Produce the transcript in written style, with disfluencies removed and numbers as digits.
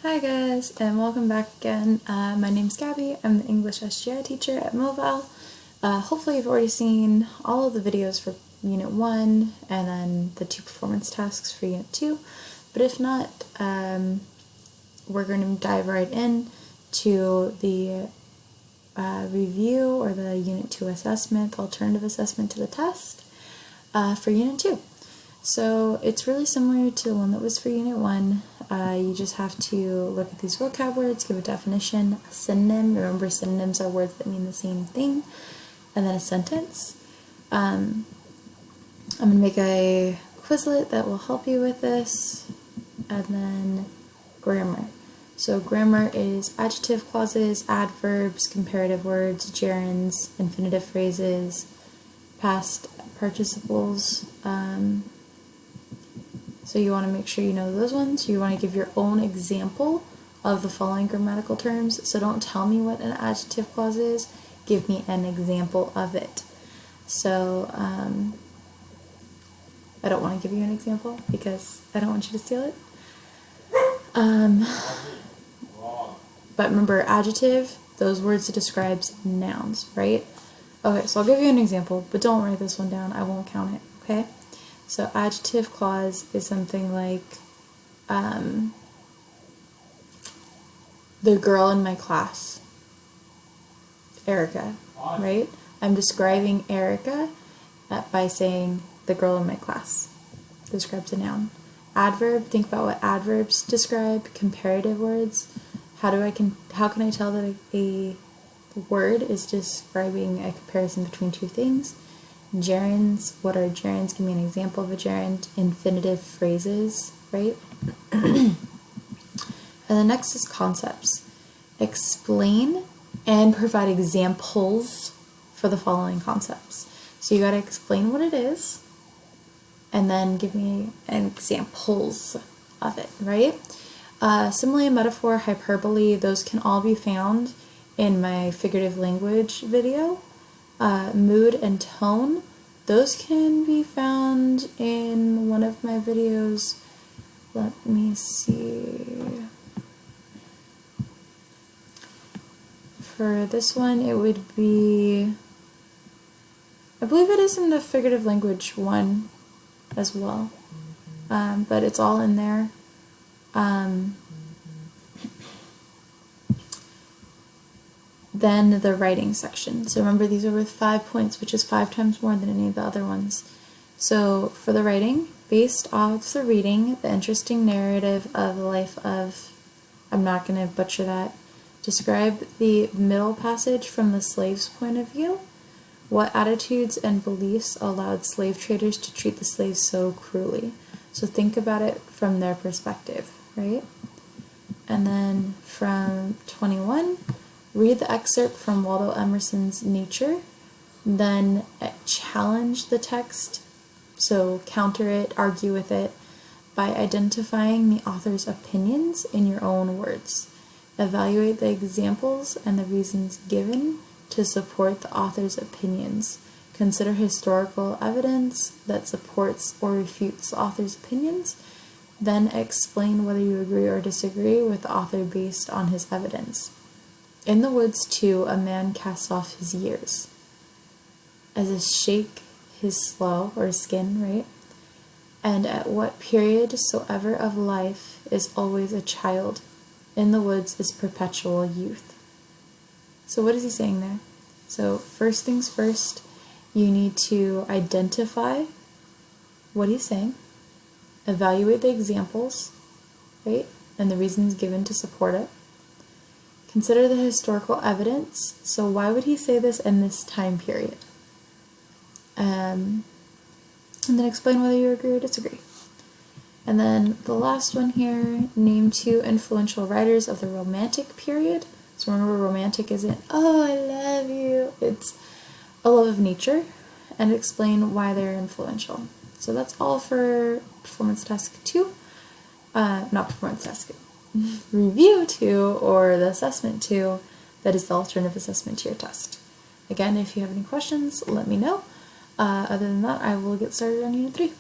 Hi guys, and welcome back again. My name's Gabby. I'm the English SGI teacher at Mobile. Hopefully you've already seen all of the videos for Unit 1 and then the 2 performance tasks for Unit 2. But if not, we're going to dive right in to the review or the Unit 2 assessment, the alternative assessment to the test for Unit 2. So it's really similar to the one that was for Unit 1. You just have to look at these vocab words, give a definition, a synonym. Remember, synonyms are words that mean the same thing, and then a sentence. I'm going to make a Quizlet that will help you with this, and then grammar. So grammar is adjective clauses, adverbs, comparative words, gerunds, infinitive phrases, past participles. So you want to make sure you know those ones. You want to give your own example of the following grammatical terms. So don't tell me what an adjective clause is. Give me an example of it. So I don't want to give you an example because I don't want you to steal it. But remember, adjective, those words it describes nouns, right? Okay, so I'll give you an example, but don't write this one down. I won't count it, okay? So adjective clause is something like the girl in my class, Erica, right? I'm describing Erica by saying the girl in my class. Describes a noun. Adverb, think about what adverbs describe. Comparative words. How can I tell that a word is describing a comparison between two things? Gerunds, what are gerunds? Give me an example of a gerund. Infinitive phrases, right? And the next is concepts. Explain and provide examples for the following concepts. So you gotta explain what it is, and then give me examples of it, right? Simile, metaphor, hyperbole, those can all be found in my figurative language video. Mood and tone, those can be found in one of my videos. Let me see. For this one, it would be, I believe it is in the figurative language one as well, but it's all in there. Then the writing section. So remember, these are worth 5 points, which is 5 times more than any of the other ones. So for the writing, based off the reading, the interesting narrative of the life of, I'm not going to butcher that, describe the middle passage from the slave's point of view. What attitudes and beliefs allowed slave traders to treat the slaves so cruelly? So think about it from their perspective, right? And then from 21, read the excerpt from Waldo Emerson's Nature, then challenge the text, so counter it, argue with it, by identifying the author's opinions in your own words. Evaluate the examples and the reasons given to support the author's opinions. Consider historical evidence that supports or refutes the author's opinions. Then explain whether you agree or disagree with the author based on his evidence. In the woods, too, a man casts off his years. As a shake his slough, or skin, right? And at what period soever of life is always a child. In the woods is perpetual youth. So what is he saying there? So first things first, you need to identify what he's saying, evaluate the examples, right? And the reasons given to support it. Consider the historical evidence. So why would he say this in this time period? And then explain whether you agree or disagree. And then the last one here, name 2 influential writers of the Romantic period. So remember, romantic isn't, oh, I love you. It's a love of nature. And explain why they're influential. So that's all for performance task 2. Not performance task, review 2, or the assessment 2, that is the alternative assessment to your test. Again, if you have any questions, let me know. Other than that, I will get started on Unit 3.